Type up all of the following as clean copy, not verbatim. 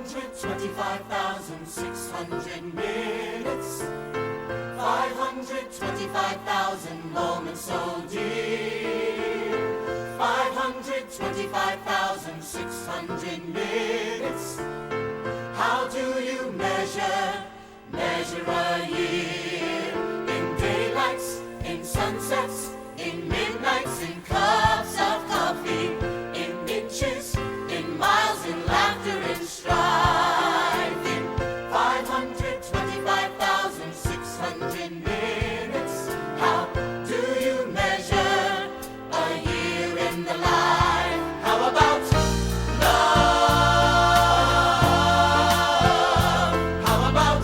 525,600 minutes, 525,000 moments so dear, 525,600 minutes. How do you measure a year? In daylights, in sunsets, in midnights, in cups of coffee, in inches, in miles, in laughter, in strife, in 525,600 minutes. How do you measure a year in the life? How about love? How about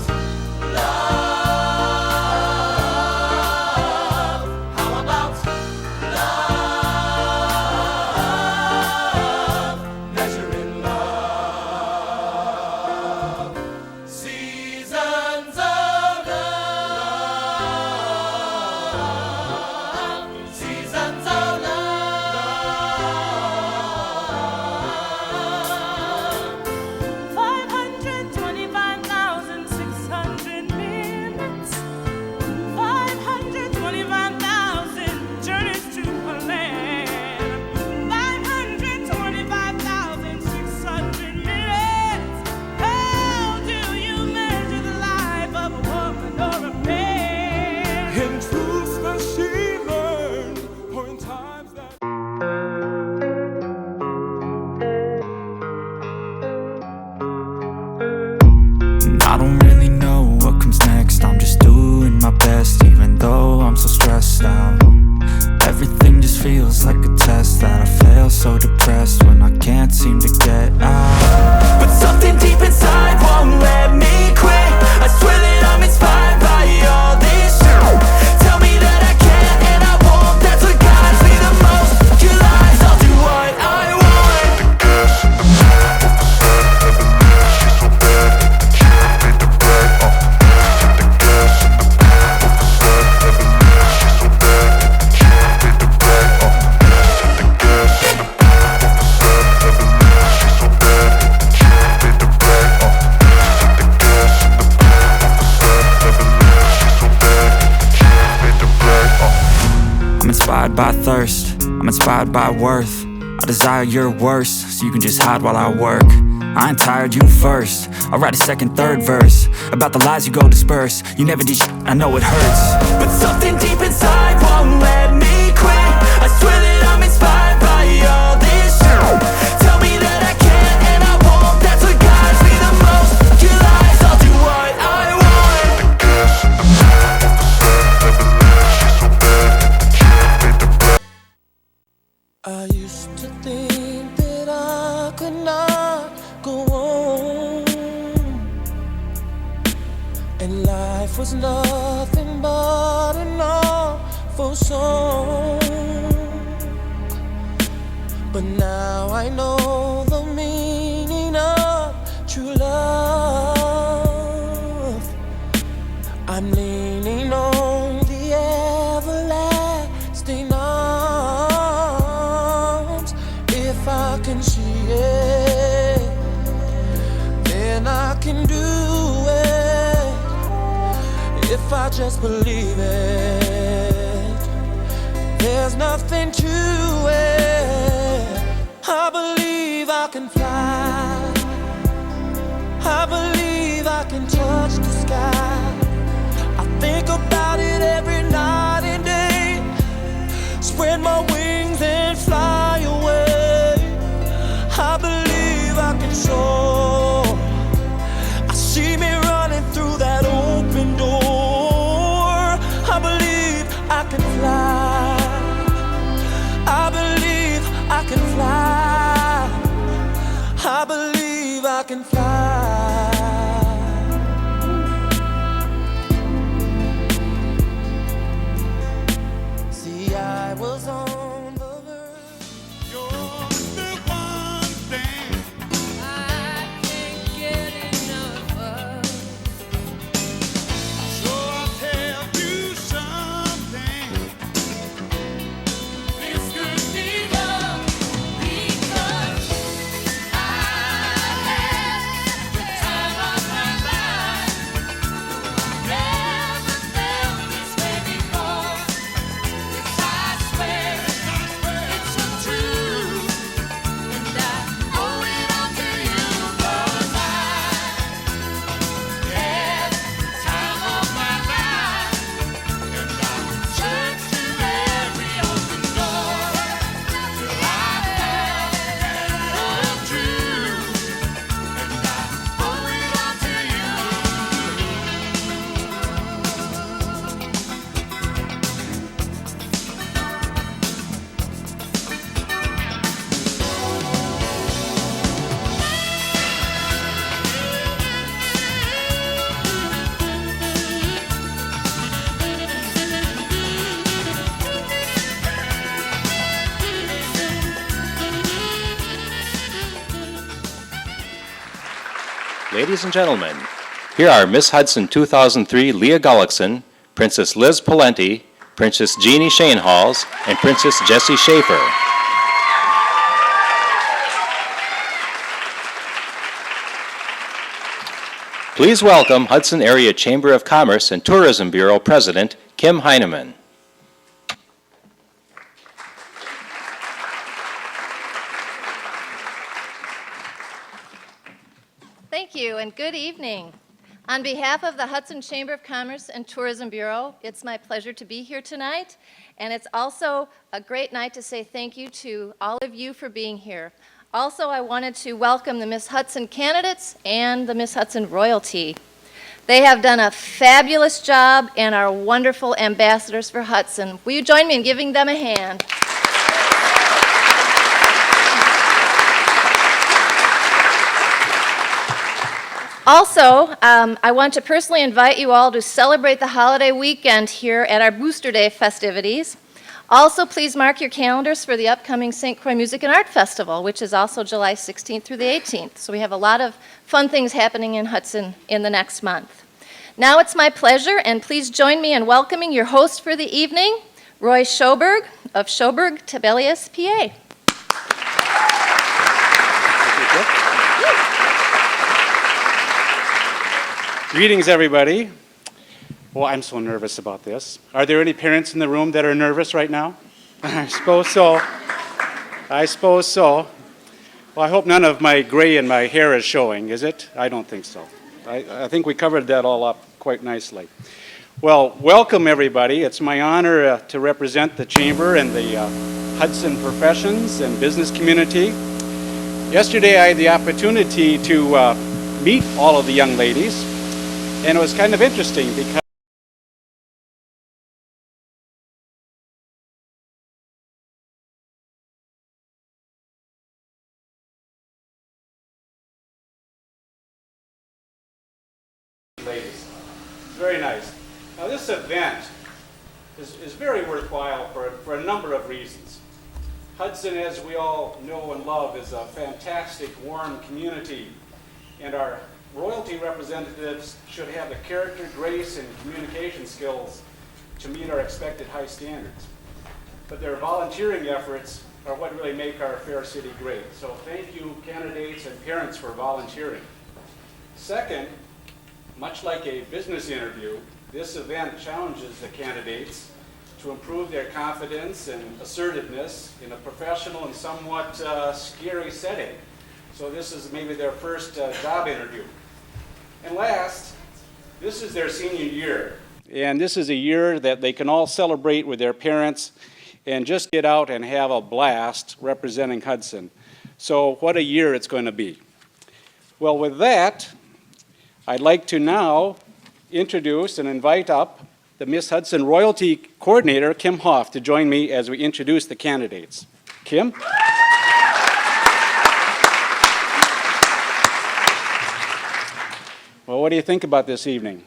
love? How about love? Measuring love. Seasons of love. Seasons of love. 525,600 minutes, 525,000 journeys to a land, 525,600 minutes. How do you measure the life of a woman or a man? In truths that she learned, or in times that I don't really know what comes next. I'm just doing my best, even though I'm so stressed out. Everything just feels like a test that I fail, so depressed when I can't seem to get out. But something deep inside won't let me quit. I swear that I'm inspired by all this shit. Tell me that I can and I won't. That's what guides me the most. Your lies, I'll do what I want. I'm inspired by thirst, I'm inspired by worth. I desire your worst, so you can just hide while I work. I ain't tired, you first. I'll write a second, third verse about the lies you go disperse. You never did shit, I know it hurts. But something deep inside won't let me quit. I swear that I'm inspired by all this shit. Tell me that I can and I won't. That's what guides me the most. Your lies, I'll do what I want. I used to think that I could not go on, and life was nothing but an awful song. But now I know the meaning of true love. I'm leaning on the everlasting arms. If I can see it, then I can do it. If I just believe it, there's nothing to it. I believe I can fly. I believe I can touch the sky. I think about it every night and day. Spread my wings and fly away. I believe I can soar. I see me running through that open door. I believe I can fly. Ladies and gentlemen, here are Miss Hudson 2003 Leah Gullickson, Princess Liz Palenti, Princess Jeannie Shanehalls, and Princess Jessie Schaefer. Please welcome Hudson Area Chamber of Commerce and Tourism Bureau President Kim Heineman. Thank you and good evening. On behalf of the Hudson Chamber of Commerce and Tourism Bureau, it's my pleasure to be here tonight, and it's also a great night to say thank you to all of you for being here. Also, I wanted to welcome the Miss Hudson candidates and the Miss Hudson royalty. They have done a fabulous job and are wonderful ambassadors for Hudson. Will you join me in giving them a hand? Also, I want to personally invite you all to celebrate the holiday weekend here at our Booster Day festivities. Also, please mark your calendars for the upcoming St. Croix Music and Art Festival, which is also July 16th through the 18th. So we have a lot of fun things happening in Hudson in the next month. Now it's my pleasure, and please join me in welcoming your host for the evening, Roy Schoberg of Schoberg Tibelius, PA. Greetings, everybody. Well, I'm so nervous about this. Are there any parents in the room that are nervous right now? I suppose so. I suppose so. Well, I hope none of my gray in my hair is showing, is it? I don't think so. I think we covered that all up quite nicely. Well, welcome, everybody. It's my honor to represent the Chamber and the Hudson professions and business community. Yesterday, I had the opportunity to meet all of the young ladies. And it was kind of interesting because ladies, it's very nice. Now this event is very worthwhile for a number of reasons. Hudson, as we all know and love, is a fantastic, warm community, and our royalty representatives should have the character, grace, and communication skills to meet our expected high standards. But their volunteering efforts are what really make our fair city great. So thank you, candidates and parents, for volunteering. Second, much like a business interview, this event challenges the candidates to improve their confidence and assertiveness in a professional and somewhat scary setting. So this is maybe their first job interview. And last, this is their senior year. And this is a year that they can all celebrate with their parents and just get out and have a blast representing Hudson. So what a year it's going to be. Well, with that, I'd like to now introduce and invite up the Miss Hudson Royalty Coordinator, Kim Hoff, to join me as we introduce the candidates. Kim? Well, what do you think about this evening?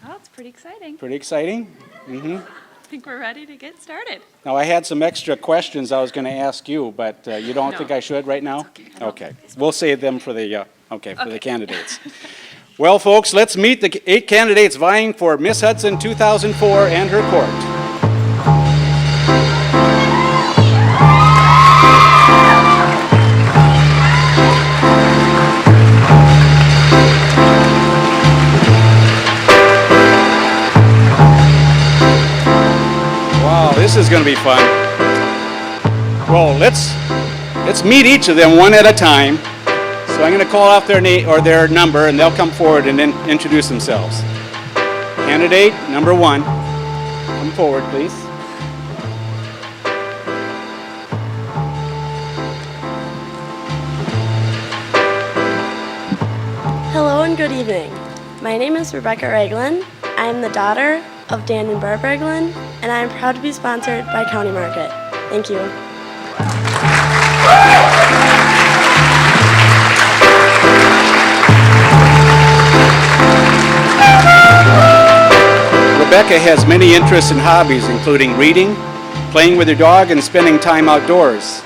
Oh, it's pretty exciting. Pretty exciting? Mm-hmm. I think we're ready to get started. Now, I had some extra questions I was going to ask you, but you don't think I should right now? Okay. We'll save them for the, the candidates. Well, folks, let's meet the 8 candidates vying for Miss Hudson 2004 and her court. This is going to be fun. Well, let's meet each of them one at a time. So I'm going to call off their name or their number, and they'll come forward and then introduce themselves. Candidate number 1, come forward, please. Hello and good evening. My name is Rebecca Reglin. I am the daughter of Dan and Barb Reglin, and I am proud to be sponsored by County Market. Thank you. Rebecca has many interests and hobbies, including reading, playing with her dog, and spending time outdoors.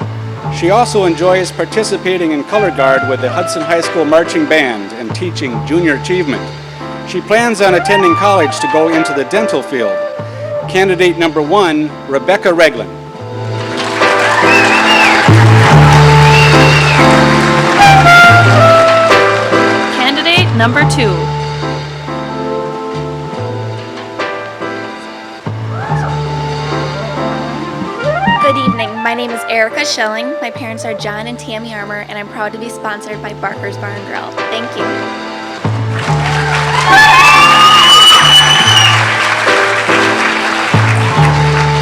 She also enjoys participating in color guard with the Hudson High School Marching Band and teaching junior achievement. She plans on attending college to go into the dental field. Candidate number 1, Rebecca Reglin. Candidate number 2. Good evening. My name is Erica Schilling. My parents are John and Tammy Armour, and I'm proud to be sponsored by Barker's Bar and Grill. Thank you.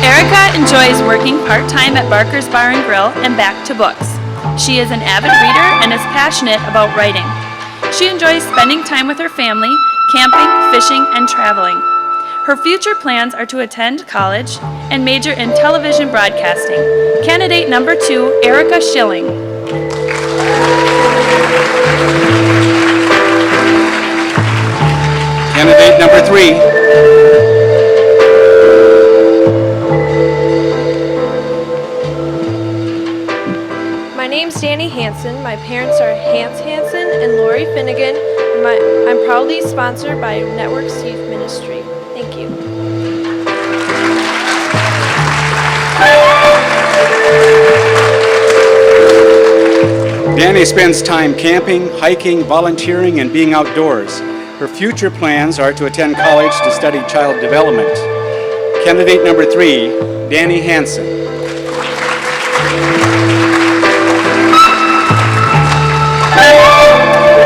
Erica enjoys working part-time at Barker's Bar and Grill and back to books. She is an avid reader and is passionate about writing. She enjoys spending time with her family, camping, fishing, and traveling. Her future plans are to attend college and major in television broadcasting. Candidate number 2, Erica Schilling. Candidate number 3, My name's Danny Hansen. My parents are Hans Hansen and Lori Finnegan, and I'm proudly sponsored by Networks Youth Ministry. Thank you. Danny spends time camping, hiking, volunteering, and being outdoors. Her future plans are to attend college to study child development. Candidate number 3, Danny Hansen.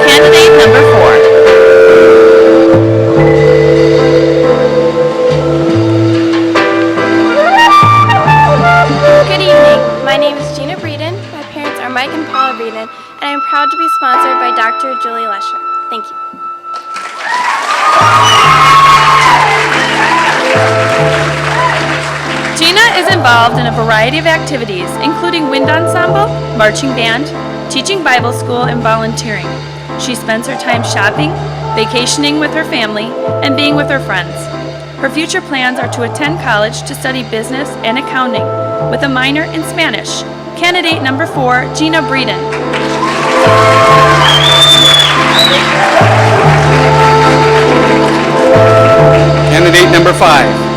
Candidate number 4. Good evening. My name is Gina Breeden. My parents are Mike and Paula Breeden, and I'm proud to be sponsored by Dr. Julie Lesher. Thank you. Gina is involved in a variety of activities, including wind ensemble, marching band, teaching Bible school, and volunteering. She spends her time shopping, vacationing with her family, and being with her friends. Her future plans are to attend college to study business and accounting with a minor in Spanish. Candidate number 4, Gina Breeden. Candidate number 5.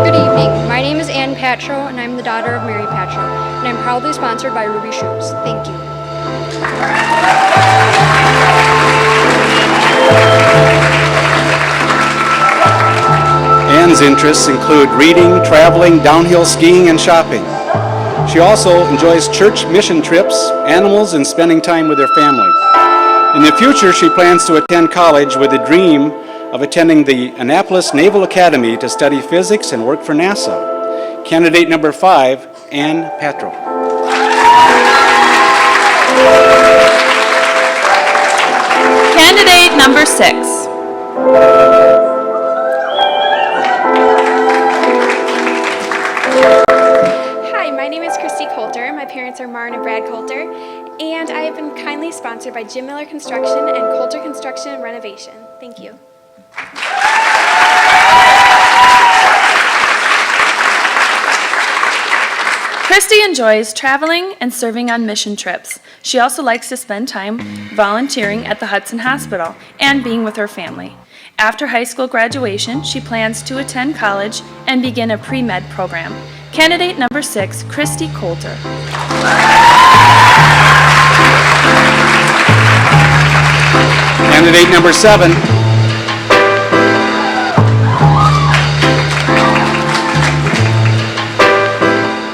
Good evening. My name is Ann Patro, and I'm the daughter of Mary Patro, and I'm proudly sponsored by Ruby Shoes. Thank you. Ann's interests include reading, traveling, downhill skiing, and shopping. She also enjoys church mission trips, animals, and spending time with her family. In the future, she plans to attend college with a dream of attending the Annapolis Naval Academy to study physics and work for NASA. Candidate number 5, Ann Patro. Candidate number 6. Hi, my name is Christy Coulter. My parents are Marn and Brad Coulter, and I have been kindly sponsored by Jim Miller Construction and Coulter Construction and Renovation. Thank you. Christy enjoys traveling and serving on mission trips. She also likes to spend time volunteering at the Hudson Hospital and being with her family. After high school graduation, she plans to attend college and begin a pre-med program. Candidate number 6, Christy Coulter. Candidate number 7,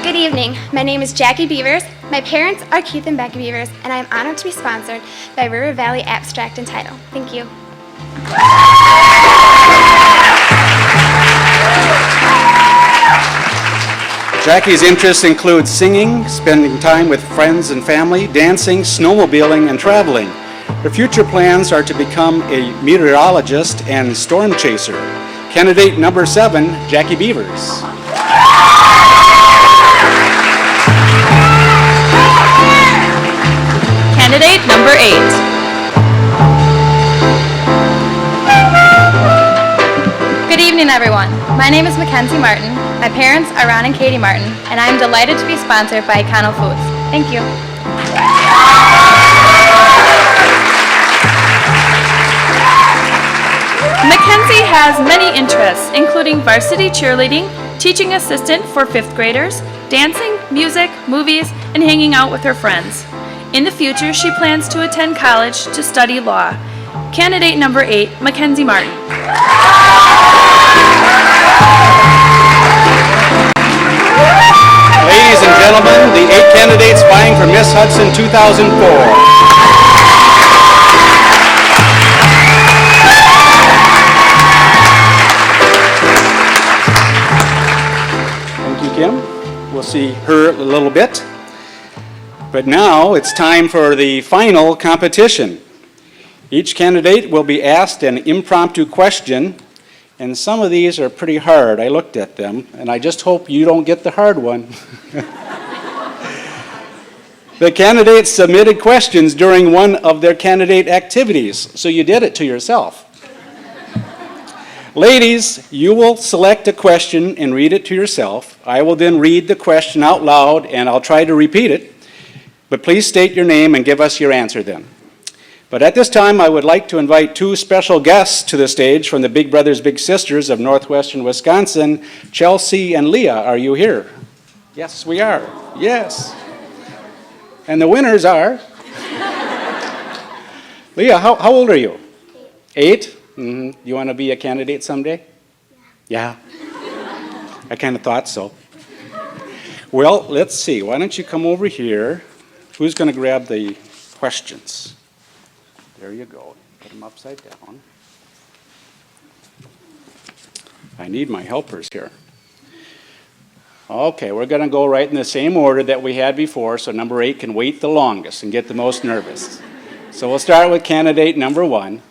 Good evening. My name is Jackie Beavers. My parents are Keith and Becky Beavers, and I am honored to be sponsored by River Valley Abstract and Title. Thank you. Jackie's interests include singing, spending time with friends and family, dancing, snowmobiling, and traveling. Her future plans are to become a meteorologist and storm chaser. Candidate number 7, Jackie Beavers. Candidate number 8. evening, everyone. My name is Mackenzie Martin. My parents are Ron and Katie Martin, and I'm delighted to be sponsored by Econo Foods. Thank you. Mackenzie has many interests, including varsity cheerleading, teaching assistant for 5th graders, dancing, music, movies, and hanging out with her friends. In the future, she plans to attend college to study law. Candidate number 8, Mackenzie Martin. Ladies and gentlemen, the 8 candidates vying for Miss Hudson 2004. Kim. We'll see her a little bit. But now it's time for the final competition. Each candidate will be asked an impromptu question, and some of these are pretty hard. I looked at them, and I just hope you don't get the hard one. The candidates submitted questions during one of their candidate activities, so you did it to yourself. Ladies, you will select a question and read it to yourself. I will then read the question out loud, and I'll try to repeat it. But please state your name and give us your answer then. But at this time, I would like to invite 2 special guests to the stage from the Big Brothers Big Sisters of Northwestern Wisconsin. Chelsea and Leah, are you here? Yes, we are. Yes. And the winners are? Leah, how old are you? 8? Mm-hmm. You want to be a candidate someday? Yeah. I kind of thought so. Well, let's see. Why don't you come over here? Who's going to grab the questions? There you go. Put them upside down. I need my helpers here. Okay, we're going to go right in the same order that we had before, so number 8 can wait the longest and get the most nervous. So we'll start with candidate number 1.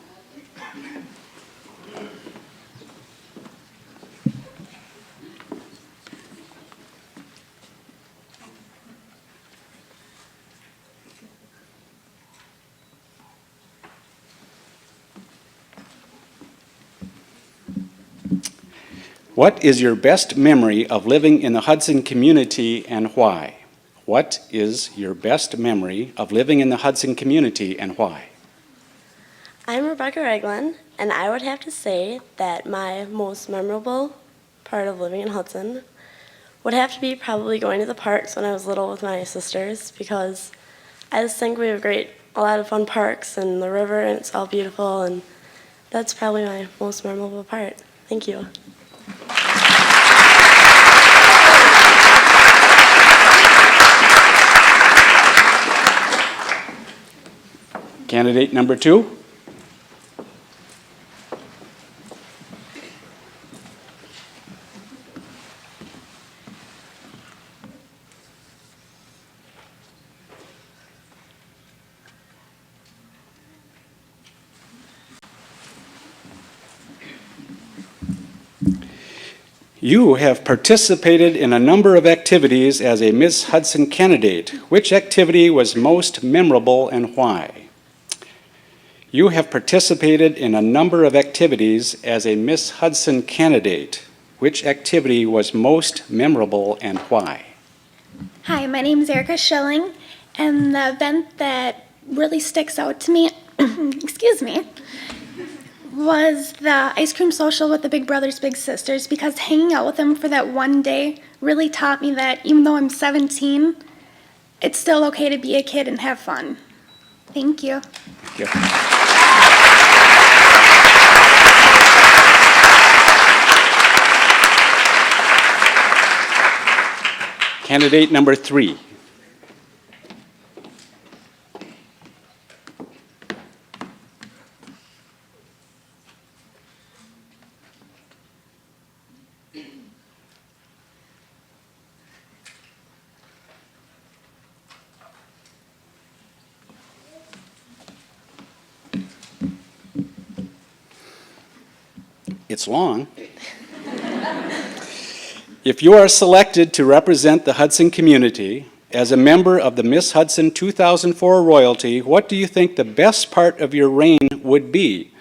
What is your best memory of living in the Hudson community and why? What is your best memory of living in the Hudson community and why? I'm Rebecca Reglin, and I would have to say that my most memorable part of living in Hudson would have to be probably going to the parks when I was little with my sisters, because I just think we have a lot of fun parks and the river, and it's all beautiful, and that's probably my most memorable part. Thank you. Candidate number 2. You have participated in a number of activities as a Miss Hudson candidate. Which activity was most memorable and why? You have participated in a number of activities as a Miss Hudson candidate. Which activity was most memorable and why? Hi, my name is Erica Schilling, and the event that really sticks out to me, excuse me, was the ice cream social with the Big Brothers Big Sisters, because hanging out with them for that one day really taught me that even though I'm 17, it's still okay to be a kid and have fun. Thank you. Thank you. Candidate number 3. It's long. If you are selected to represent the Hudson community as a member of the Miss Hudson 2004 royalty, what do you think the best part of your reign would be?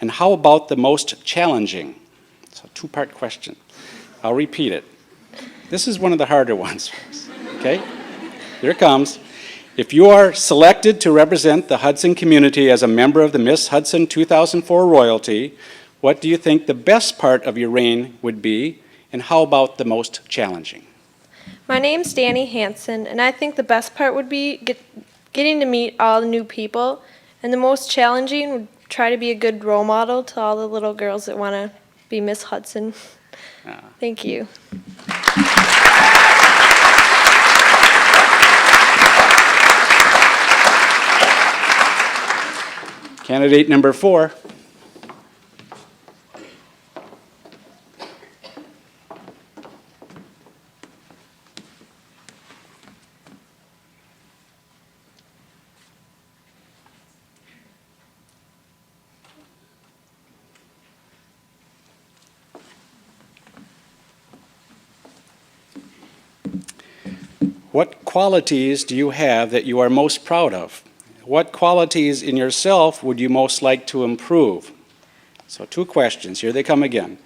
And how about the most challenging? It's a two-part question. I'll repeat it. This is one of the harder ones, okay? Here it comes. If you are selected to represent the Hudson community as a member of the Miss Hudson 2004 royalty, what do you think the best part of your reign would be, and how about the most challenging? My name's Danny Hansen, and I think the best part would be getting to meet all the new people, and the most challenging would try to be a good role model to all the little girls that want to be Miss Hudson. Thank you. Candidate number 4. What qualities do you have that you are most proud of? What qualities in yourself would you most like to improve? So 2 questions. Here they come again.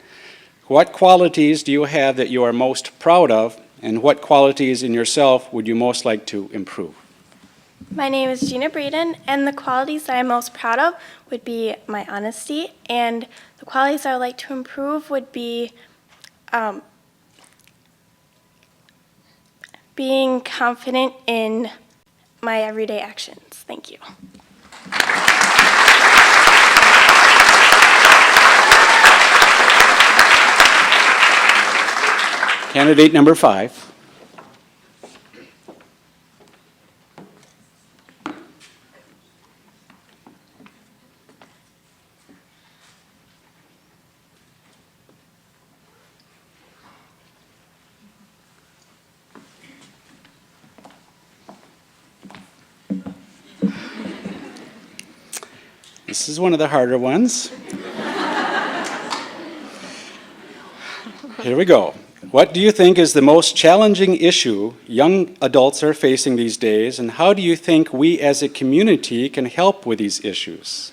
What qualities do you have that you are most proud of, and what qualities in yourself would you most like to improve? My name is Gina Braden, and the qualities that I'm most proud of would be my honesty, and the qualities I would like to improve would be being confident in my everyday actions. Thank you. Candidate number 5. This is one of the harder ones. Here we go. What do you think is the most challenging issue young adults are facing these days, and how do you think we as a community can help with these issues?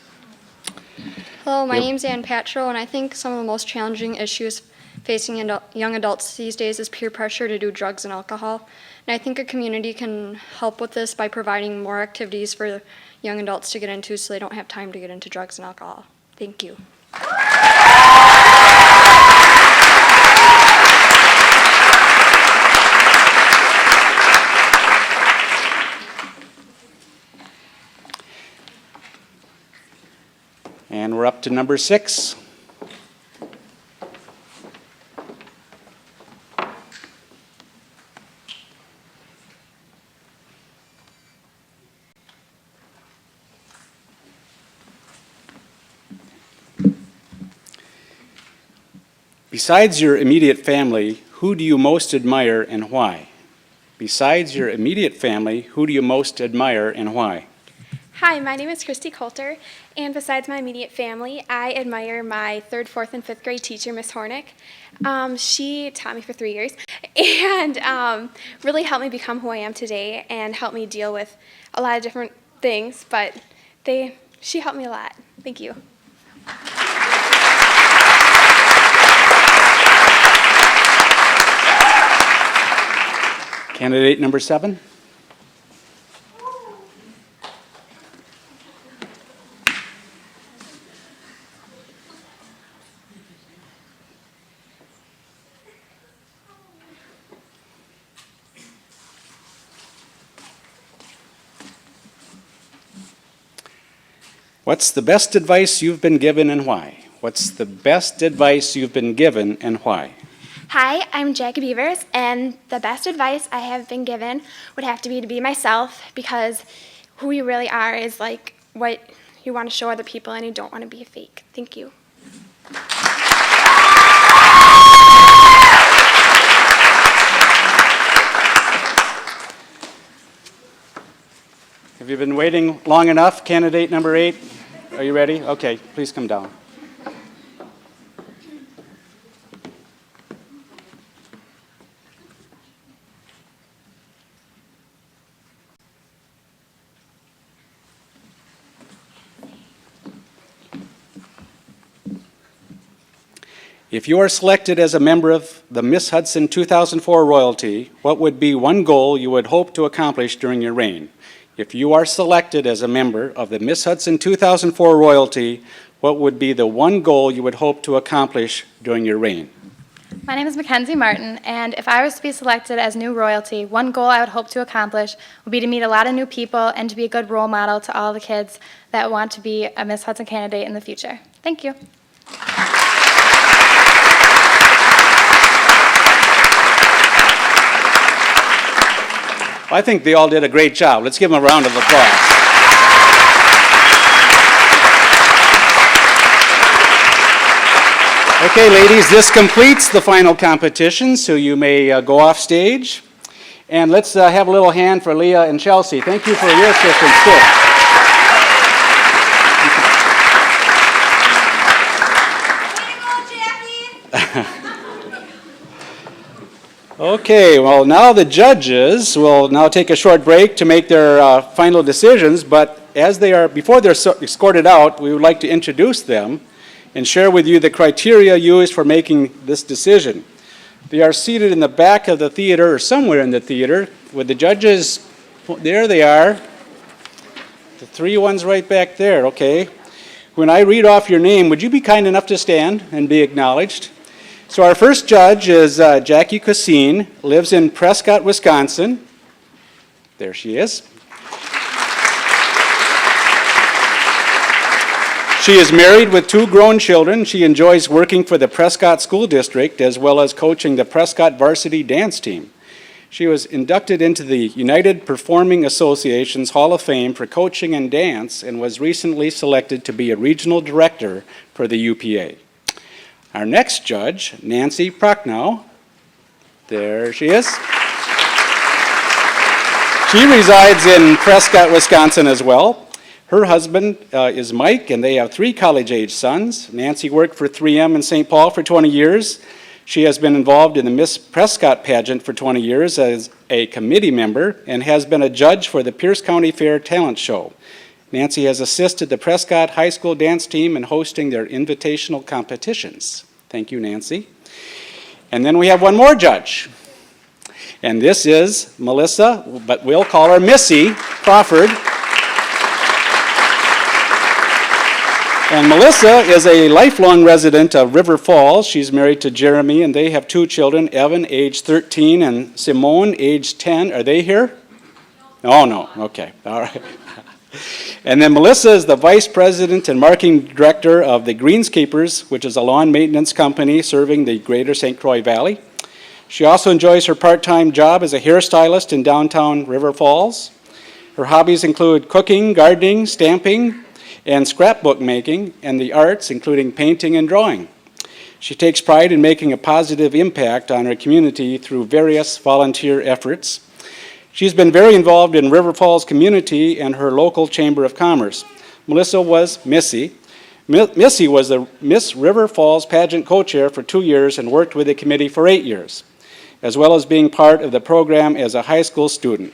Hello, my name's Ann Patro, and I think some of the most challenging issues facing young adults these days is peer pressure to do drugs and alcohol. And I think a community can help with this by providing more activities for young adults to get into so they don't have time to get into drugs and alcohol. Thank you. And we're up to number 6. Besides your immediate family, who do you most admire and why? Besides your immediate family, who do you most admire and why? Hi, my name is Christy Coulter, and besides my immediate family, I admire my 3rd, 4th, and 5th grade teacher, Miss Hornick. She taught me for 3 years and really helped me become who I am today and helped me deal with a lot of different things, but she helped me a lot. Thank you. Candidate number 7. What's the best advice you've been given and why? What's the best advice you've been given and why? Hi, I'm Jackie Beavers, and the best advice I have been given would have to be myself, because who you really are is like what you want to show other people, and you don't want to be a fake. Thank you. Have you been waiting long enough, candidate number 8? Are you ready? Okay, please come down. If you are selected as a member of the Miss Hudson 2004 royalty, what would be one goal you would hope to accomplish during your reign? If you are selected as a member of the Miss Hudson 2004 royalty, what would be the one goal you would hope to accomplish during your reign? My name is Mackenzie Martin, and if I was to be selected as new royalty, one goal I would hope to accomplish would be to meet a lot of new people and to be a good role model to all the kids that want to be a Miss Hudson candidate in the future. Thank you. I think they all did a great job. Let's give them a round of applause. Okay, ladies, this completes the final competition, so you may go off stage. And let's have a little hand for Leah and Chelsea. Thank you for your assistance, too. Okay, well, now the judges will now take a short break to make their final decisions, but before they're escorted out, we would like to introduce them and share with you the criteria used for making this decision. They are seated in the back of the theater, or somewhere in the theater, with the judges. There they are. The three ones right back there, okay. When I read off your name, would you be kind enough to stand and be acknowledged? So our first judge is Jackie Cassine, lives in Prescott, Wisconsin. There she is. She is married with 2 grown children. She enjoys working for the Prescott School District as well as coaching the Prescott varsity dance team. She was inducted into the United Performing Association's Hall of Fame for coaching and dance and was recently selected to be a regional director for the UPA. Our next judge, Nancy Prochnow, there she is. She resides in Prescott, Wisconsin as well. Her husband is Mike, and they have 3 college-age sons. Nancy worked for 3M in St. Paul for 20 years. She has been involved in the Miss Prescott pageant for 20 years as a committee member and has been a judge for the Pierce County Fair Talent Show. Nancy has assisted the Prescott High School dance team in hosting their invitational competitions. Thank you, Nancy. And then we have one more judge. And this is Melissa, but we'll call her Missy Crawford. And Melissa is a lifelong resident of River Falls. She's married to Jeremy, and they have 2 children, Evan, age 13, and Simone, age 10. Are they here? Oh, no. Okay. All right. And then Melissa is the Vice President and Marketing Director of the Greenskeepers, which is a lawn maintenance company serving the greater St. Croix Valley. She also enjoys her part-time job as a hairstylist in downtown River Falls. Her hobbies include cooking, gardening, stamping, and scrapbook making, and the arts, including painting and drawing. She takes pride in making a positive impact on her community through various volunteer efforts. She's been very involved in River Falls community and her local Chamber of Commerce. Melissa was Missy. Missy was the Miss River Falls pageant co-chair for 2 years and worked with the committee for 8 years, as well as being part of the program as a high school student.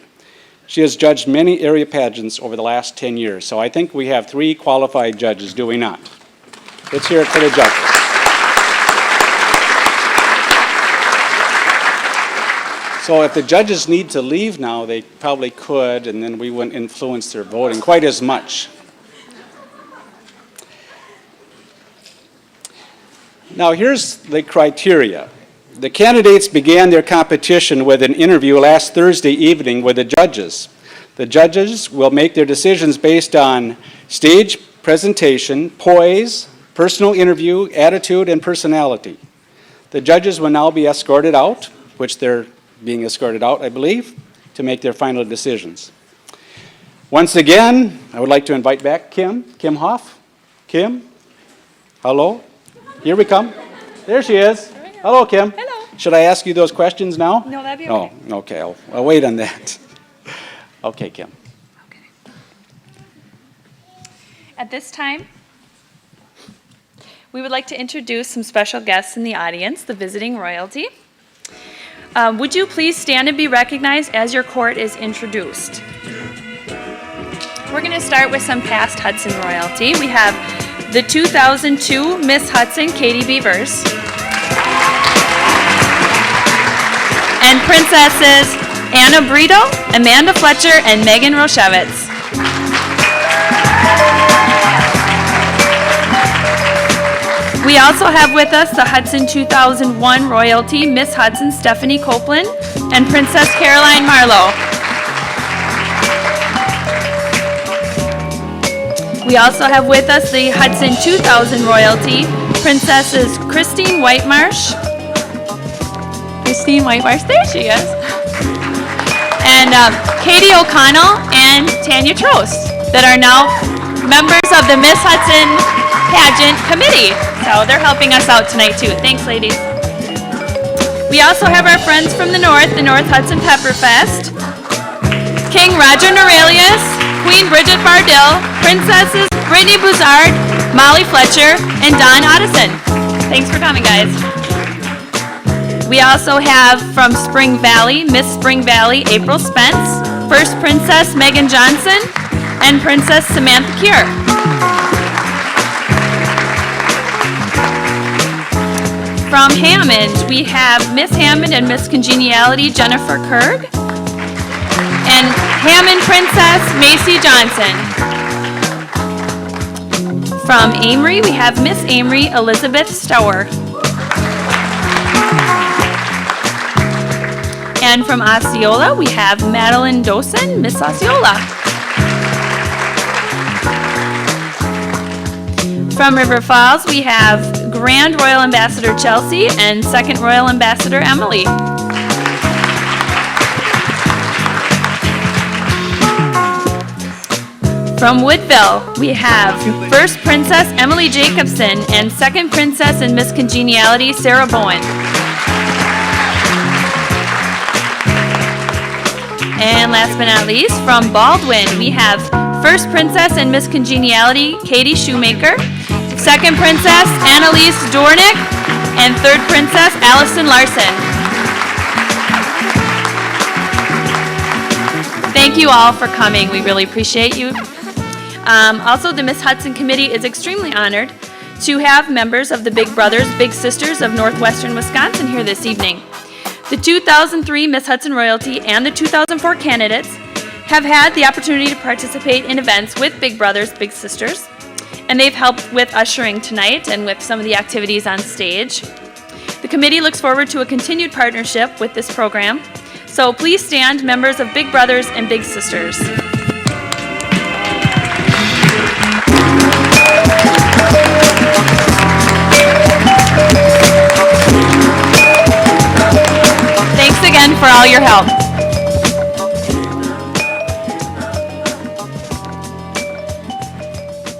She has judged many area pageants over the last 10 years, so I think we have 3 qualified judges, do we not? Let's hear it for the judges. So if the judges need to leave now, they probably could, and then we wouldn't influence their voting quite as much. Now here's the criteria. The candidates began their competition with an interview last Thursday evening with the judges. The judges will make their decisions based on stage presentation, poise, personal interview, attitude, and personality. The judges will now be escorted out, which they're being escorted out, I believe, to make their final decisions. Once again, I would like to invite back Kim Hoff. Kim, hello. Here we come. There she is. Hello, Kim. Hello. Should I ask you those questions now? No, that'd be okay. Oh, okay. I'll wait on that. Okay, Kim. Okay. At this time, we would like to introduce some special guests in the audience, the visiting royalty. Would you please stand and be recognized as your court is introduced? We're going to start with some past Hudson royalty. We have the 2002 Miss Hudson, Katie Beavers. and Princesses Anna Brito, Amanda Fletcher, and Megan Roshevitz. We also have with us the Hudson 2001 royalty, Miss Hudson Stephanie Copeland, and Princess Caroline Marlowe. We also have with us the Hudson 2000 royalty, Princesses Christine Whitemarsh. There she is. And Katie O'Connell and Tanya Trost that are now members of the Miss Hudson Pageant Committee. So they're helping us out tonight too. Thanks, ladies. We also have our friends from the North Hudson Pepperfest. King Roger Norelius, Queen Bridget Bardill, Princesses Brittany Bouzzard, Molly Fletcher, and Don Otteson. Thanks for coming, guys. We also have from Spring Valley, Miss Spring Valley, April Spence, First Princess Megan Johnson, and Princess Samantha Kier. From Hammond, we have Miss Hammond and Miss Congeniality, Jennifer Kerg, and Hammond Princess Macy Johnson. From Amory, we have Miss Amory, Elizabeth Stower. And from Osceola, we have Madeline Dosen, Miss Osceola. From River Falls, we have Grand Royal Ambassador Chelsea and Second Royal Ambassador Emily. From Woodville, we have First Princess Emily Jacobson and Second Princess and Miss Congeniality Sarah Bowen. And last but not least, from Baldwin, we have First Princess and Miss Congeniality Katie Shoemaker, Second Princess Annalise Dornick, and Third Princess Allison Larson. Thank you all for coming. We really appreciate you. Also, the Miss Hudson Committee is extremely honored to have members of the Big Brothers, Big Sisters of Northwestern Wisconsin here this evening. The 2003 Miss Hudson Royalty and the 2004 candidates have had the opportunity to participate in events with Big Brothers, Big Sisters, and they've helped with ushering tonight and with some of the activities on stage. The committee looks forward to a continued partnership with this program, so please stand, members of Big Brothers and Big Sisters. Thanks again for all your help.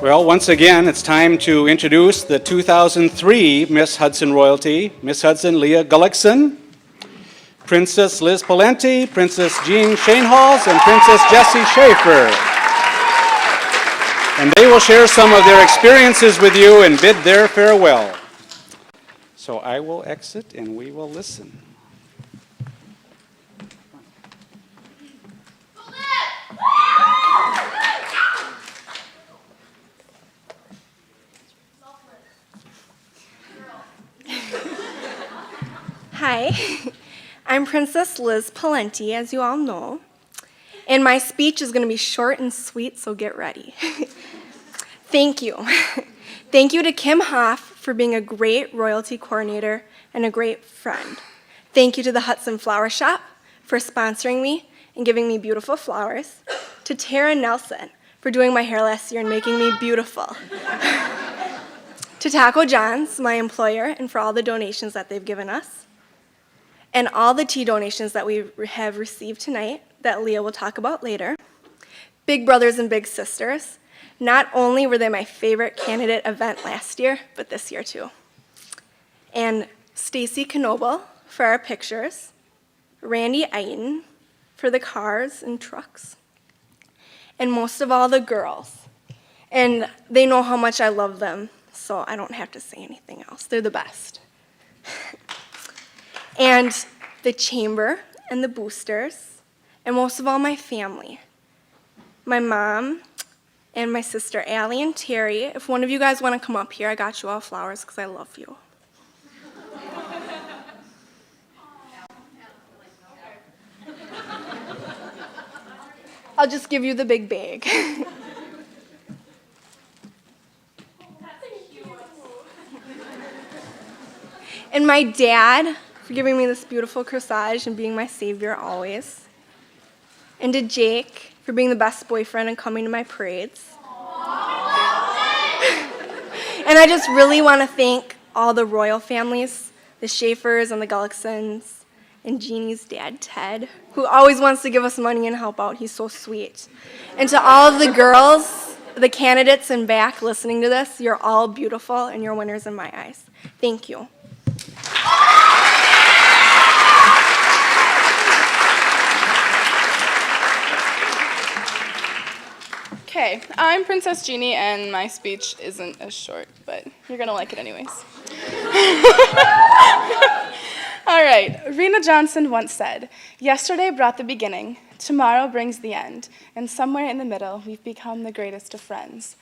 Well, once again, it's time to introduce the 2003 Miss Hudson Royalty, Miss Hudson Leah Gullickson, Princess Liz Palenti, Princess Jean Shanehalls, and Princess Jessie Schaefer. And they will share some of their experiences with you and bid their farewell. So I will exit and we will listen. Hi, I'm Princess Liz Palenti, as you all know, and my speech is going to be short and sweet, so get ready. Thank you. Thank you to Kim Hoff for being a great royalty coordinator and a great friend. Thank you to the Hudson Flower Shop for sponsoring me and giving me beautiful flowers. To Tara Nelson for doing my hair last year and making me beautiful. To Taco John's, my employer, and for all the donations that they've given us. And all the tea donations that we have received tonight that Leah will talk about later. Big Brothers and Big Sisters. Not only were they my favorite candidate event last year, but this year too. And Stacy Knoble for our pictures. Randy Eiten for the cars and trucks. And most of all, the girls. And they know how much I love them, so I don't have to say anything else. They're the best. And the chamber and the boosters, and most of all, my family. My mom and my sister, Allie and Terry. If one of you guys want to come up here, I got you all flowers because I love you. I'll just give you the big bag. And my dad for giving me this beautiful corsage and being my savior always. And to Jake for being the best boyfriend and coming to my parades. And I just really want to thank all the royal families, the Schaefers and the Gullicksons, and Jeannie's dad, Ted, who always wants to give us money and help out. He's so sweet. And to all of the girls, the candidates in back listening to this, you're all beautiful and you're winners in my eyes. Thank you. Okay, I'm Princess Jeannie, and my speech isn't as short, but you're gonna like it anyways. All right, Rena Johnson once said, "Yesterday brought the beginning, tomorrow brings the end, and somewhere in the middle, we've become the greatest of friends."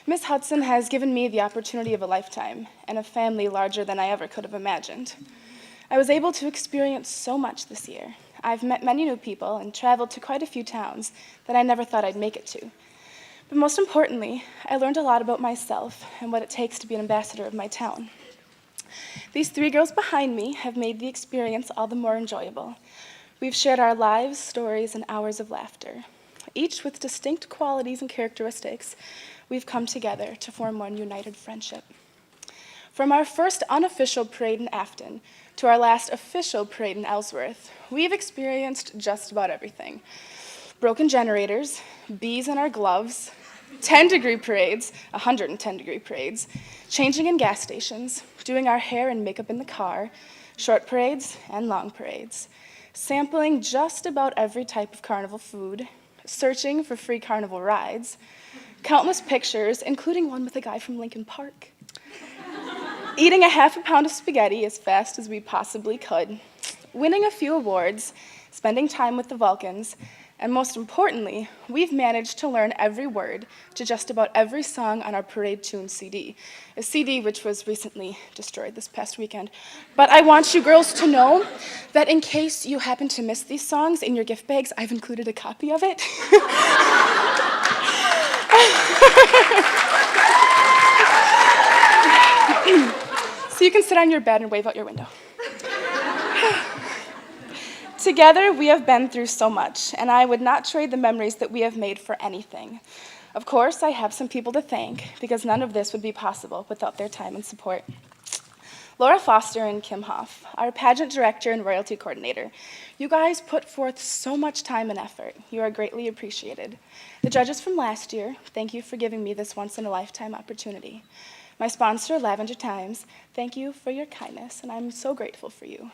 Miss Hudson has given me the opportunity of a lifetime, and a family larger than I ever could have imagined. I was able to experience so much this year. I've met many new people and traveled to quite a few towns that I never thought I'd make it to. But most importantly, I learned a lot about myself and what it takes to be an ambassador of my town. These three girls behind me have made the experience all the more enjoyable. We've shared our lives, stories, and hours of laughter. Each with distinct qualities and characteristics, we've come together to form one united friendship. From our first unofficial parade in Afton to our last official parade in Ellsworth, we've experienced just about everything. Broken generators, bees in our gloves, 10-degree parades, 110-degree parades, changing in gas stations, doing our hair and makeup in the car, short parades and long parades, sampling just about every type of carnival food, searching for free carnival rides, countless pictures, including one with a guy from Lincoln Park, eating a half a pound of spaghetti as fast as we possibly could, winning a few awards, spending time with the Vulcans, and most importantly, we've managed to learn every word to just about every song on our Parade Tune CD, a CD which was recently destroyed this past weekend. But I want you girls to know that in case you happen to miss these songs in your gift bags, I've included a copy of it. So you can sit on your bed and wave out your window. Together, we have been through so much, and I would not trade the memories that we have made for anything. Of course, I have some people to thank, because none of this would be possible without their time and support. Laura Foster and Kim Hoff, our pageant director and royalty coordinator. You guys put forth so much time and effort. You are greatly appreciated. The judges from last year, thank you for giving me this once-in-a-lifetime opportunity. My sponsor, Lavender Times, thank you for your kindness, and I'm so grateful for you.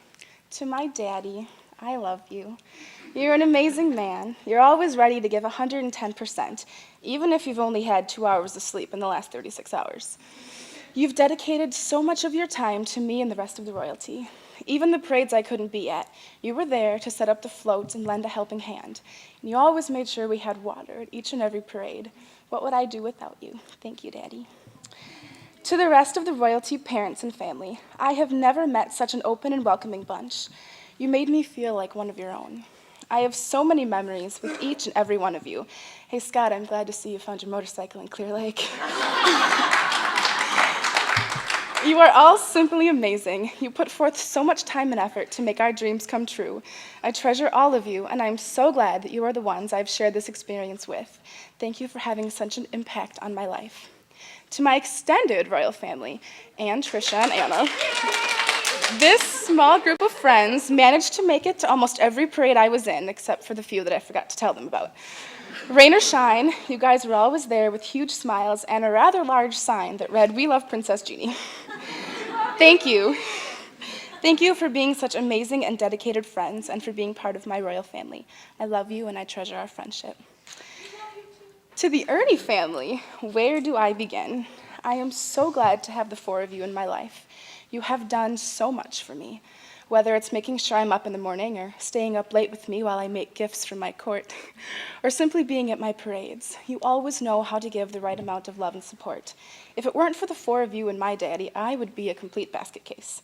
To my daddy, I love you. You're an amazing man. You're always ready to give 110%, even if you've only had 2 hours of sleep in the last 36 hours. You've dedicated so much of your time to me and the rest of the royalty. Even the parades I couldn't be at, you were there to set up the floats and lend a helping hand. And you always made sure we had water at each and every parade. What would I do without you? Thank you, Daddy. To the rest of the royalty parents and family, I have never met such an open and welcoming bunch. You made me feel like one of your own. I have so many memories with each and every one of you. Hey, Scott, I'm glad to see you found your motorcycle in Clear Lake. You are all simply amazing. You put forth so much time and effort to make our dreams come true. I treasure all of you, and I'm so glad that you are the ones I've shared this experience with. Thank you for having such an impact on my life. To my extended royal family, Anne, Tricia, and Anna, this small group of friends managed to make it to almost every parade I was in, except for the few that I forgot to tell them about. Rain or shine, you guys were always there with huge smiles and a rather large sign that read, "We love Princess Jeannie." Thank you. Thank you for being such amazing and dedicated friends and for being part of my royal family. I love you and I treasure our friendship. To the Ernie family, where do I begin? I am so glad to have the four of you in my life. You have done so much for me, whether it's making sure I'm up in the morning or staying up late with me while I make gifts from my court, or simply being at my parades. You always know how to give the right amount of love and support. If it weren't for the four of you and my daddy, I would be a complete basket case.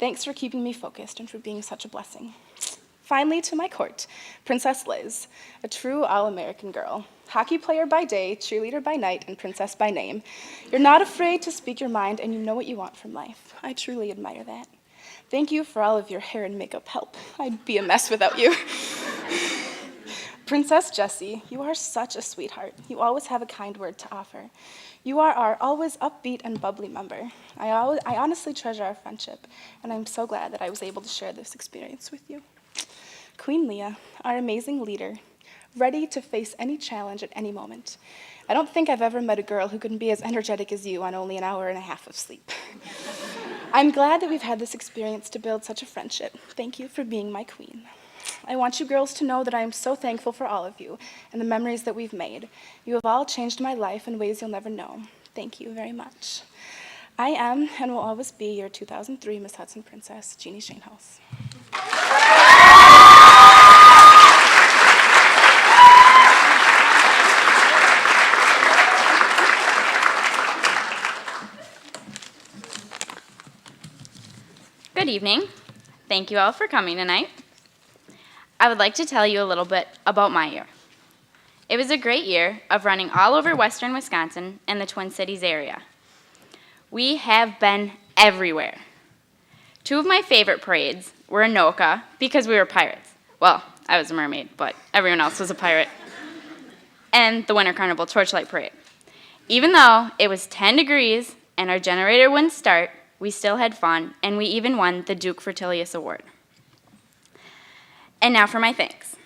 Thanks for keeping me focused and for being such a blessing. Finally, to my court, Princess Liz, a true all-American girl. Hockey player by day, cheerleader by night, and princess by name. You're not afraid to speak your mind, and you know what you want from life. I truly admire that. Thank you for all of your hair and makeup help. I'd be a mess without you. Princess Jessie, you are such a sweetheart. You always have a kind word to offer. You are our always upbeat and bubbly member. I honestly treasure our friendship, and I'm so glad that I was able to share this experience with you. Queen Leah, our amazing leader, ready to face any challenge at any moment. I don't think I've ever met a girl who can be as energetic as you on only an hour and a half of sleep. I'm glad that we've had this experience to build such a friendship. Thank you for being my queen. I want you girls to know that I am so thankful for all of you and the memories that we've made. You have all changed my life in ways you'll never know. Thank you very much. I am and will always be your 2003 Miss Hudson Princess, Jeannie Shanehouse. Good evening. Thank you all for coming tonight. I would like to tell you a little bit about my year. It was a great year of running all over western Wisconsin and the Twin Cities area. We have been everywhere. Two of my favorite parades were Anoka because we were pirates. Well, I was a mermaid, but everyone else was a pirate. And the Winter Carnival Torchlight Parade. Even though it was 10 degrees and our generator wouldn't start, we still had fun, and we even won the Duke Fertilius Award. And now for my thanks.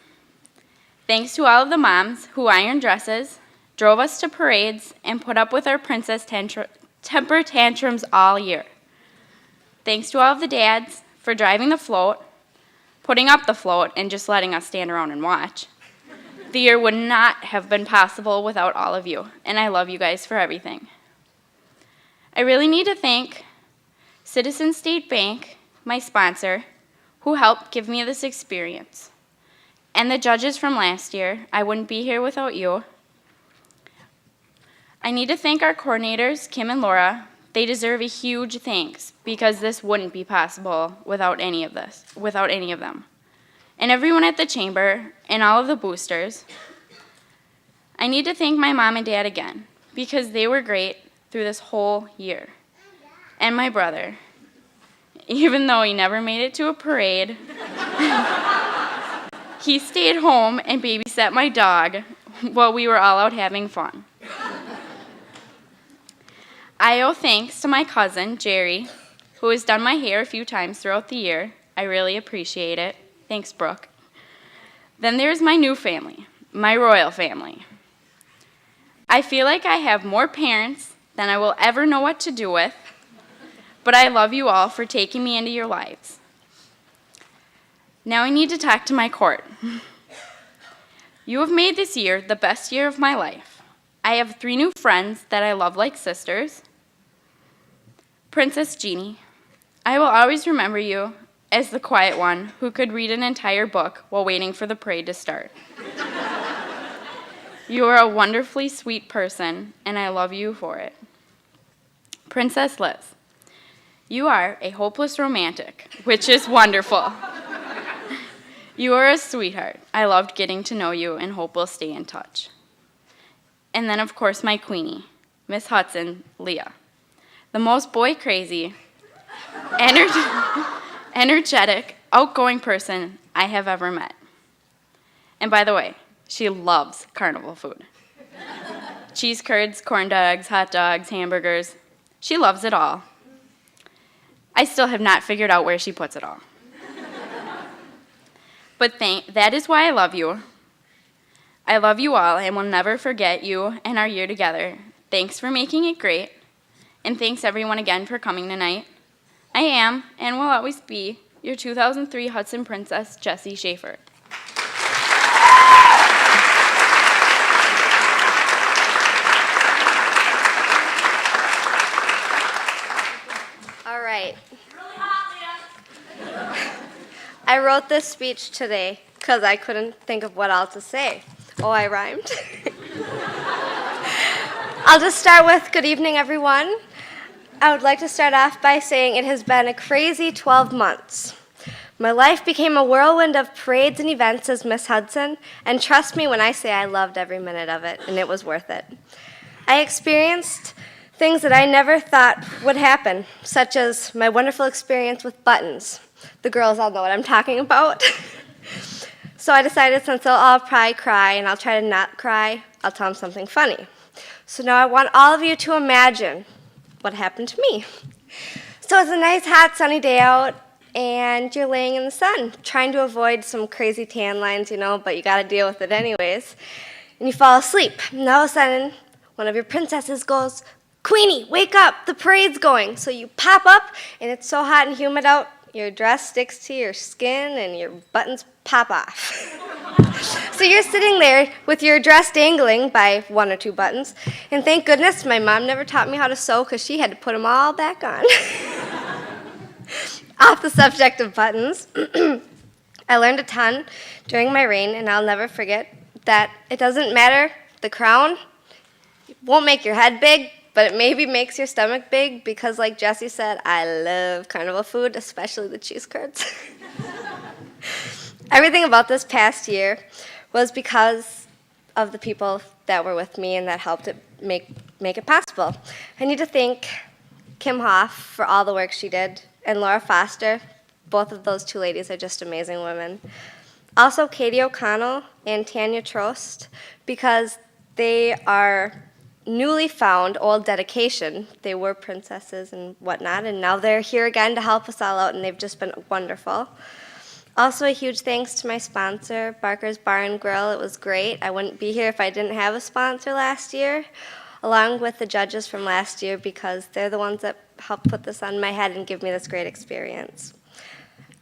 Thanks to all of the moms who ironed dresses, drove us to parades, and put up with our princess temper tantrums all year. Thanks to all of the dads for driving the float, putting up the float, and just letting us stand around and watch. The year would not have been possible without all of you, and I love you guys for everything. I really need to thank Citizen State Bank, my sponsor, who helped give me this experience. And the judges from last year, I wouldn't be here without you. I need to thank our coordinators, Kim and Laura. They deserve a huge thanks because this wouldn't be possible without any of them. And everyone at the chamber and all of the boosters. I need to thank my mom and dad again because they were great through this whole year. And my brother, even though he never made it to a parade, he stayed home and babysat my dog while we were all out having fun. I owe thanks to my cousin, Jerry, who has done my hair a few times throughout the year. I really appreciate it. Thanks, Brooke. Then there's my new family, my royal family. I feel like I have more parents than I will ever know what to do with, but I love you all for taking me into your lives. Now I need to talk to my court. You have made this year the best year of my life. I have 3 new friends that I love like sisters. Princess Jeannie, I will always remember you as the quiet one who could read an entire book while waiting for the parade to start. You are a wonderfully sweet person, and I love you for it. Princess Liz, you are a hopeless romantic, which is wonderful. You are a sweetheart. I loved getting to know you and hope we'll stay in touch. And then, of course, my queenie, Miss Hudson, Leah, the most boy-crazy, energetic, outgoing person I have ever met. And by the way, she loves carnival food. Cheese curds, corn dogs, hot dogs, hamburgers. She loves it all. I still have not figured out where she puts it all. But that is why I love you. I love you all and will never forget you and our year together. Thanks for making it great. And thanks everyone again for coming tonight. I am and will always be your 2003 Hudson Princess, Jessie Schaefer. All right. I wrote this speech today because I couldn't think of what else to say. Oh, I rhymed. I'll just start with good evening, everyone. I would like to start off by saying it has been a crazy 12 months. My life became a whirlwind of parades and events as Miss Hudson, and trust me when I say I loved every minute of it, and it was worth it. I experienced things that I never thought would happen, such as my wonderful experience with buttons. The girls all know what I'm talking about. So I decided since they'll all probably cry and I'll try to not cry, I'll tell them something funny. So now I want all of you to imagine what happened to me. So it's a nice, hot, sunny day out, and you're laying in the sun, trying to avoid some crazy tan lines, but you gotta deal with it anyways. And you fall asleep, and all of a sudden, one of your princesses goes, "Queenie, wake up, the parade's going." So you pop up, and it's so hot and humid out, your dress sticks to your skin, and your buttons pop off. So you're sitting there with your dress dangling by 1 or 2 buttons, and thank goodness my mom never taught me how to sew because she had to put them all back on. Off the subject of buttons, I learned a ton during my reign, and I'll never forget that it doesn't matter, the crown won't make your head big, but it maybe makes your stomach big because, like Jessie said, I love carnival food, especially the cheese curds. Everything about this past year was because of the people that were with me and that helped it make it possible. I need to thank Kim Hoff for all the work she did, and Laura Foster. Both of those 2 ladies are just amazing women. Also Katie O'Connell and Tanya Trost, because they are newly found old dedication. They were princesses and whatnot, and now they're here again to help us all out, and they've just been wonderful. Also, a huge thanks to my sponsor, Barker's Bar and Grill. It was great. I wouldn't be here if I didn't have a sponsor last year, along with the judges from last year, because they're the ones that helped put this on my head and give me this great experience.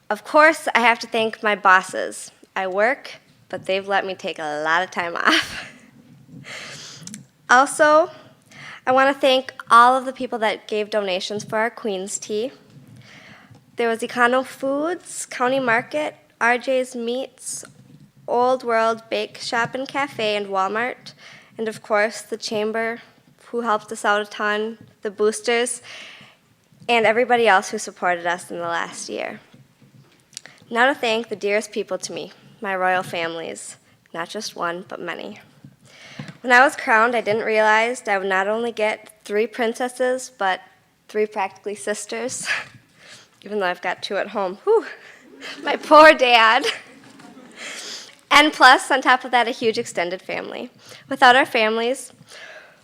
Of course, I have to thank my bosses. I work, but they've let me take a lot of time off. Also, I want to thank all of the people that gave donations for our Queen's Tea. There was Econo Foods, County Market, RJ's Meats, Old World Bake Shop and Cafe, and Walmart, and of course the Chamber, who helped us out a ton, the boosters, and everybody else who supported us in the last year. Now to thank the dearest people to me, my royal families, not just one, but many. When I was crowned, I didn't realize I would not only get 3 princesses, but 3 practically sisters. Even though I've got 2 at home. Whew, my poor dad. And plus, on top of that, a huge extended family. Without our families,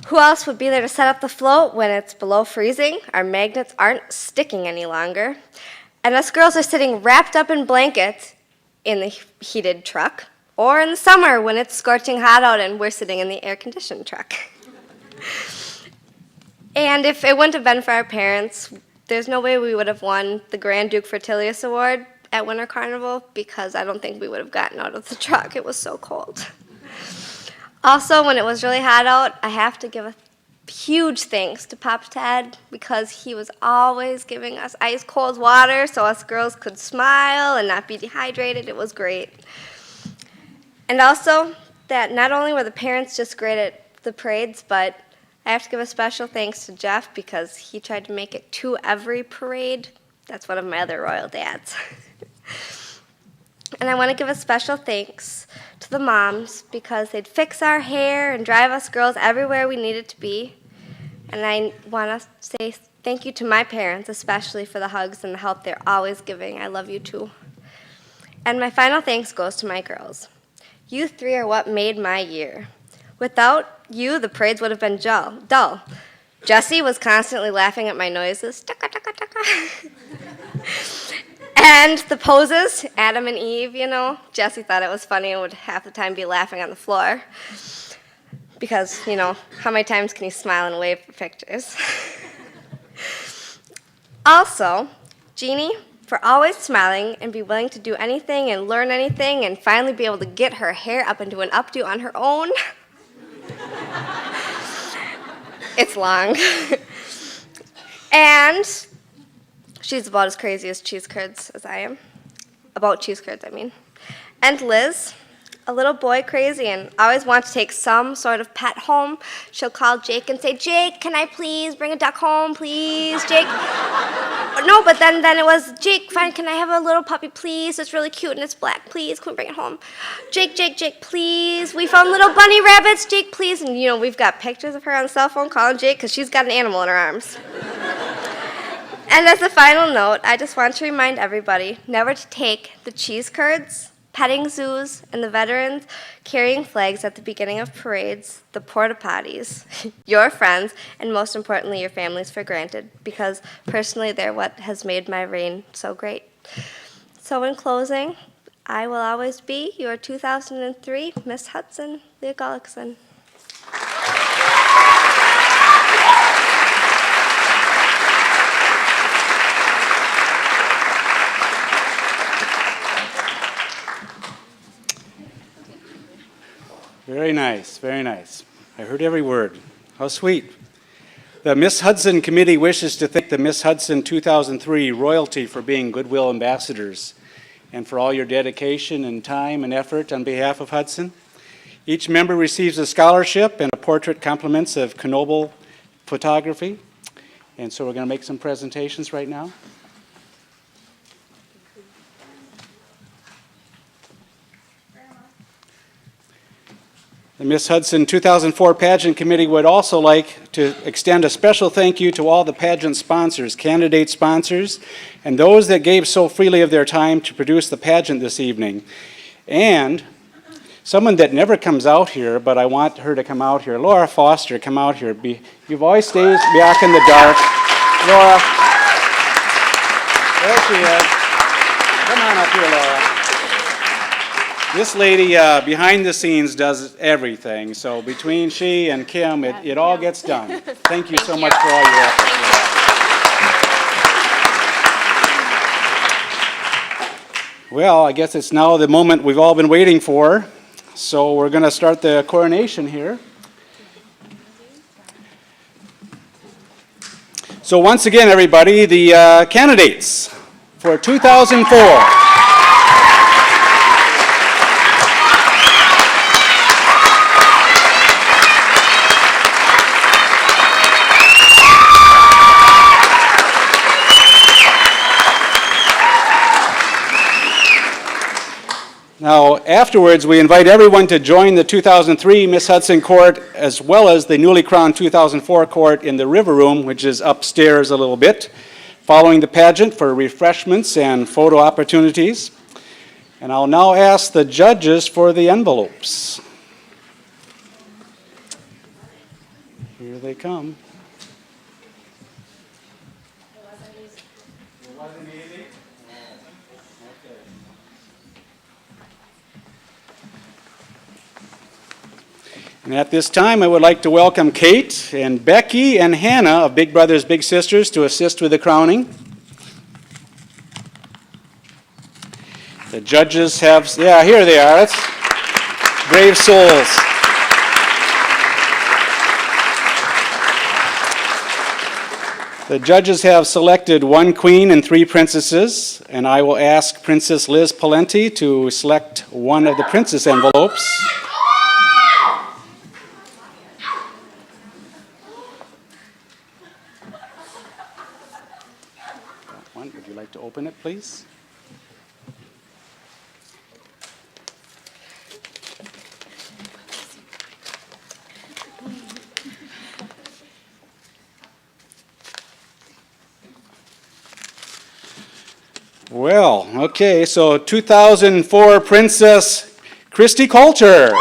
who else would be there to set up the float when it's below freezing? Our magnets aren't sticking any longer. And us girls are sitting wrapped up in blankets in the heated truck, or in the summer when it's scorching hot out and we're sitting in the air-conditioned truck. And if it wouldn't have been for our parents, there's no way we would have won the Grand Duke Fertilius Award at Winter Carnival, because I don't think we would have gotten out of the truck. It was so cold. Also, when it was really hot out, I have to give a huge thanks to Pop Ted, because he was always giving us ice cold water so us girls could smile and not be dehydrated. It was great. And also, that not only were the parents just great at the parades, but I have to give a special thanks to Jeff, because he tried to make it to every parade. That's one of my other royal dads. And I want to give a special thanks to the moms, because they'd fix our hair and drive us girls everywhere we needed to be. And I want to say thank you to my parents, especially for the hugs and the help they're always giving. I love you too. And my final thanks goes to my girls. You 3 are what made my year. Without you, the parades would have been dull. Jessie was constantly laughing at my noises. And the poses, Adam and Eve, Jessie thought it was funny and would half the time be laughing on the floor. Because, how many times can you smile and wave for pictures? Also, Jeannie, for always smiling and be willing to do anything and learn anything and finally be able to get her hair up into an updo on her own. It's long. And she's about as crazy as cheese curds as I am. About cheese curds, I mean. And Liz, a little boy crazy and always wants to take some sort of pet home. She'll call Jake and say, Jake, can I please bring a duck home, please, Jake? No, but then it was, Jake, fine, can I have a little puppy, please? It's really cute and it's black, please, can we bring it home? Jake, please. We found little bunny rabbits, Jake, please. And, we've got pictures of her on the cell phone calling Jake because she's got an animal in her arms. And as a final note, I just want to remind everybody never to take the cheese curds, petting zoos, and the veterans carrying flags at the beginning of parades, the porta potties, your friends, and most importantly, your families for granted, because personally, they're what has made my reign so great. So in closing, I will always be your 2003 Miss Hudson, Leah Gullickson. Very nice, very nice. I heard every word. How sweet. The Miss Hudson Committee wishes to thank the Miss Hudson 2003 royalty for being goodwill ambassadors and for all your dedication and time and effort on behalf of Hudson. Each member receives a scholarship and a portrait compliments of Knoebel photography. And so we're going to make some presentations right now. The Miss Hudson 2004 Pageant Committee would also like to extend a special thank you to all the pageant sponsors, candidate sponsors, and those that gave so freely of their time to produce the pageant this evening. And someone that never comes out here, but I want her to come out here, Laura Foster, come out here. You've always stayed back in the dark. Laura, there she is. Come on up here, Laura. This lady behind the scenes does everything, so between she and Kim, it all gets done. Thank you so much for all your efforts. Well, I guess it's now the moment we've all been waiting for, so we're going to start the coronation here. So once again, everybody, the candidates for 2004. Now, afterwards, we invite everyone to join the 2003 Miss Hudson Court, as well as the newly crowned 2004 Court in the River Room, which is upstairs a little bit, following the pageant for refreshments and photo opportunities. And I'll now ask the judges for the envelopes. Here they come. And at this time, I would like to welcome Kate and Becky and Hannah of Big Brothers Big Sisters to assist with the crowning. The judges have, yeah, here they are. That's brave souls. The judges have selected one queen and three princesses, and I will ask Princess Liz Palenti to select one of the princess envelopes. Would you like to open it, please? Well, okay, so 2004 Princess Christy Coulter.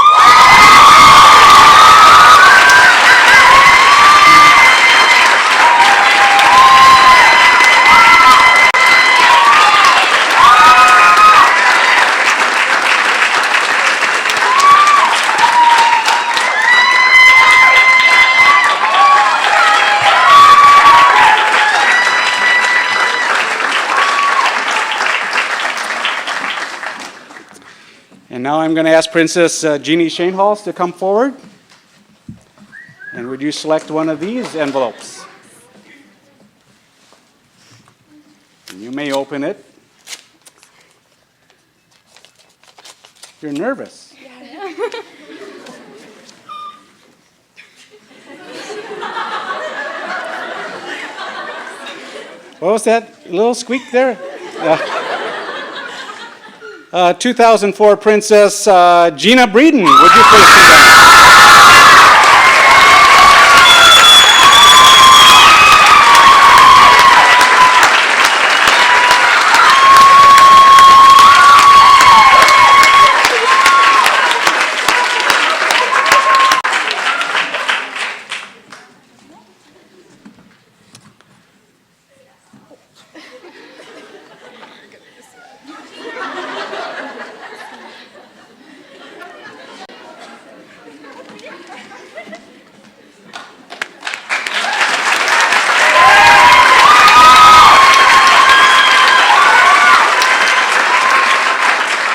And now I'm going to ask Princess Jeannie Shainhals to come forward. And would you select one of these envelopes? And you may open it. You're nervous. Yeah, What was that little squeak there? 2004 Princess Gina Breeden. Would you please present?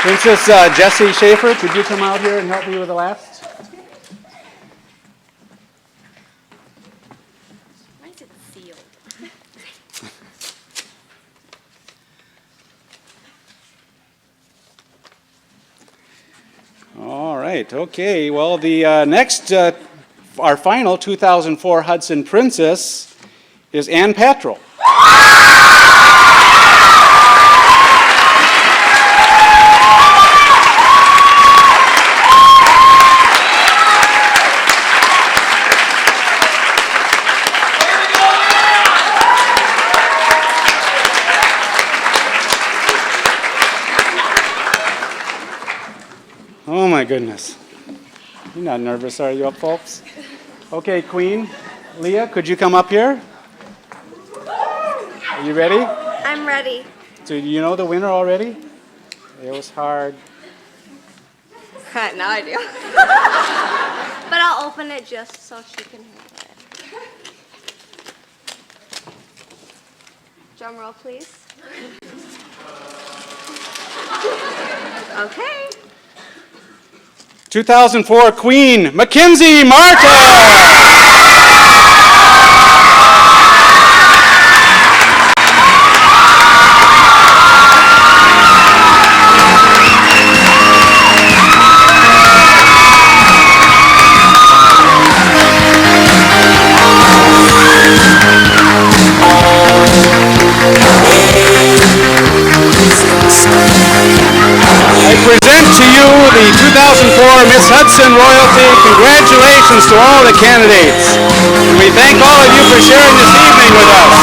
Princess Jessie Schaefer, could you come out here and help me with the last? Why is it sealed? All right, okay. Well, the next, our final 2004 Hudson Princess is Ann Patrol. Oh my goodness. You're not nervous, are you, folks? Okay, Queen Leah, could you come up here? Are you ready? I'm ready. So you know the winner already? It was hard. Now I do. But I'll open it just so she can have it. Drum roll, please. Okay. 2004 Queen Mackenzie Martin. Present to you the 2004 Miss Hudson Royalty. Congratulations to all the candidates. And we thank all of you for sharing this evening with us.